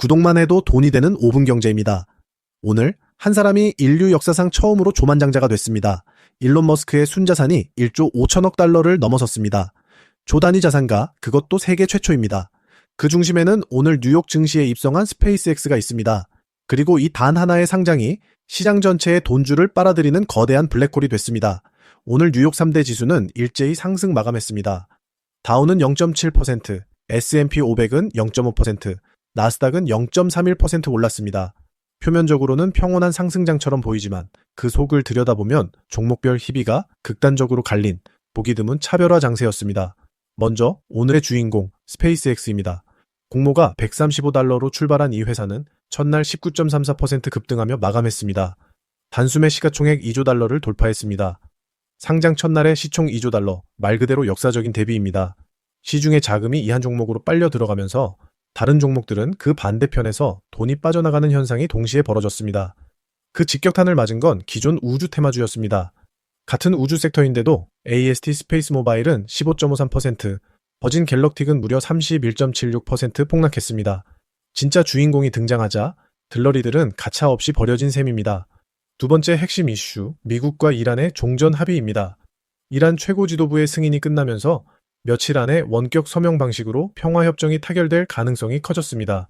구독만 해도 돈이 되는 5분 경제입니다. 오늘 한 사람이 인류 역사상 처음으로 조만장자가 됐습니다. 일론 머스크의 순자산이 1조 5천억 달러를 넘어섰습니다. 조 단위 자산가, 그것도 세계 최초입니다. 그 중심에는 오늘 뉴욕 증시에 입성한 스페이스X가 있습니다. 그리고 이 단 하나의 상장이 시장 전체의 돈줄을 빨아들이는 거대한 블랙홀이 됐습니다. 오늘 뉴욕 3대 지수는 일제히 상승 마감했습니다. 다우는 0.7%, S&P 500은 0.5%, 나스닥은 0.31% 올랐습니다. 표면적으로는 평온한 상승장처럼 보이지만 그 속을 들여다보면 종목별 희비가 극단적으로 갈린 보기 드문 차별화 장세였습니다. 먼저 오늘의 주인공 스페이스X입니다. 공모가 135달러로 출발한 이 회사는 첫날 19.34% 급등하며 마감했습니다. 단숨에 시가총액 2조 달러를 돌파했습니다. 상장 첫날에 시총 2조 달러, 말 그대로 역사적인 대비입니다. 시중에 자금이 이 한 종목으로 빨려 들어가면서 다른 종목들은 그 반대편에서 돈이 빠져나가는 현상이 동시에 벌어졌습니다. 그 직격탄을 맞은 건 기존 우주 테마주였습니다. 같은 우주 섹터인데도 AST 스페이스 모바일은 15.53%, 버진 갤럭틱은 무려 31.76% 폭락했습니다. 진짜 주인공이 등장하자 들러리들은 가차없이 버려진 셈입니다. 두 번째 핵심 이슈, 미국과 이란의 종전 합의입니다. 이란 최고 지도부의 승인이 끝나면서 며칠 안에 원격 서명 방식으로 평화협정이 타결될 가능성이 커졌습니다.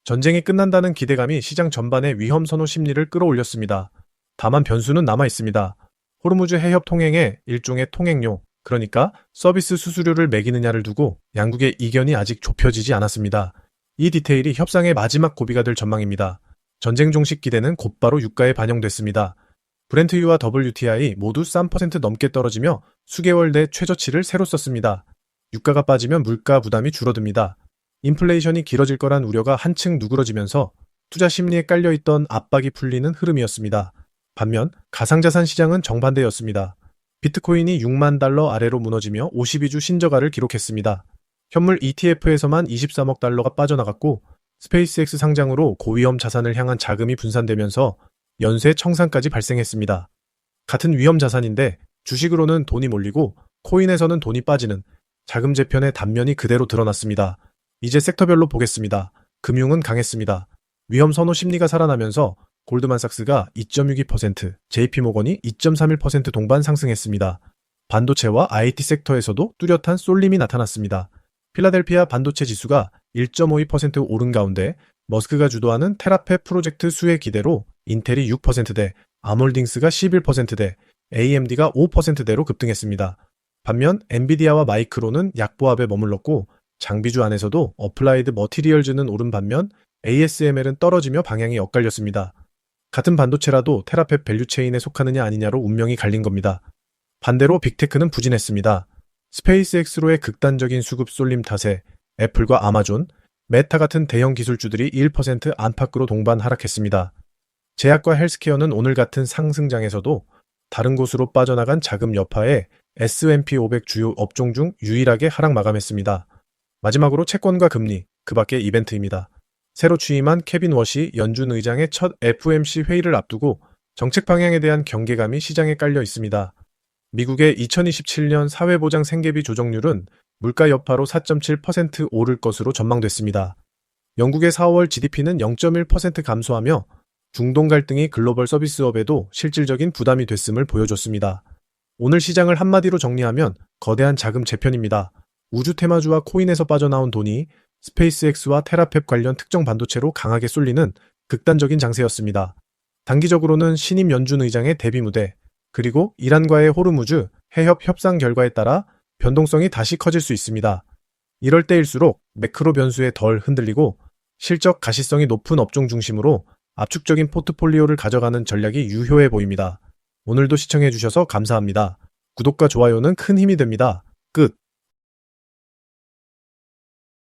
전쟁이 끝난다는 기대감이 시장 전반의 위험 선호 심리를 끌어올렸습니다. 다만 변수는 남아 있습니다. 호르무즈 해협 통행에 일종의 통행료, 그러니까 서비스 수수료를 매기느냐를 두고 양국의 이견이 아직 좁혀지지 않았습니다. 이 디테일이 협상의 마지막 고비가 될 전망입니다. 전쟁 종식 기대는 곧바로 유가에 반영됐습니다. 브렌트유와 WTI 모두 3% 넘게 떨어지며 수개월 내 최저치를 새로 썼습니다. 유가가 빠지면 물가 부담이 줄어듭니다. 인플레이션이 길어질 거란 우려가 한층 누그러지면서 투자 심리에 깔려있던 압박이 풀리는 흐름이었습니다. 반면 가상자산 시장은 정반대였습니다. 비트코인이 6만 달러 아래로 무너지며 52주 신저가를 기록했습니다. 현물 ETF에서만 23억 달러가 빠져나갔고 스페이스X 상장으로 고위험 자산을 향한 자금이 분산되면서 연쇄 청산까지 발생했습니다. 같은 위험 자산인데 주식으로는 돈이 몰리고 코인에서는 돈이 빠지는 자금 재편의 단면이 그대로 드러났습니다. 이제 섹터별로 보겠습니다. 금융은 강했습니다. 위험 선호 심리가 살아나면서 골드만삭스가 2.62%, JP모건이 2.31% 동반 상승했습니다. 반도체와 IT 섹터에서도 뚜렷한 쏠림이 나타났습니다. 필라델피아 반도체 지수가 1.52% 오른 가운데 머스크가 주도하는 테라팹 프로젝트 수혜 기대로 인텔이 6%대, 아몰딩스가 11%대, AMD가 5%대로 급등했습니다. 반면 엔비디아와 마이크론은 약보합에 머물렀고 장비주 안에서도 어플라이드 머티리얼즈는 오른 반면 ASML은 떨어지며 방향이 엇갈렸습니다. 같은 반도체라도 테라팹 밸류체인에 속하느냐 아니냐로 운명이 갈린 겁니다. 반대로 빅테크는 부진했습니다. 스페이스X로의 극단적인 수급 쏠림 탓에 애플과 아마존, 메타 같은 대형 기술주들이 1% 안팎으로 동반 하락했습니다. 제약과 헬스케어는 오늘 같은 상승장에서도 다른 곳으로 빠져나간 자금 여파에 S&P 500 주요 업종 중 유일하게 하락 마감했습니다. 마지막으로 채권과 금리, 그 밖의 이벤트입니다. 새로 취임한 케빈 워시 연준 의장의 첫 FOMC 회의를 앞두고 정책 방향에 대한 경계감이 시장에 깔려 있습니다. 미국의 2027년 사회보장 생계비 조정률은 물가 여파로 4.7% 오를 것으로 전망됐습니다. 영국의 4월 GDP는 0.1% 감소하며 중동 갈등이 글로벌 서비스업에도 실질적인 부담이 됐음을 보여줬습니다. 오늘 시장을 한마디로 정리하면 거대한 자금 재편입니다. 우주 테마주와 코인에서 빠져나온 돈이 스페이스X와 테라팹 관련 특정 반도체로 강하게 쏠리는 극단적인 장세였습니다. 단기적으로는 신임 연준 의장의 데뷔 무대, 그리고 이란과의 호르무즈 해협 협상 결과에 따라 변동성이 다시 커질 수 있습니다. 이럴 때일수록 매크로 변수에 덜 흔들리고 실적 가시성이 높은 업종 중심으로 압축적인 포트폴리오를 가져가는 전략이 유효해 보입니다. 오늘도 시청해주셔서 감사합니다. 구독과 좋아요는 큰 힘이 됩니다. 끝.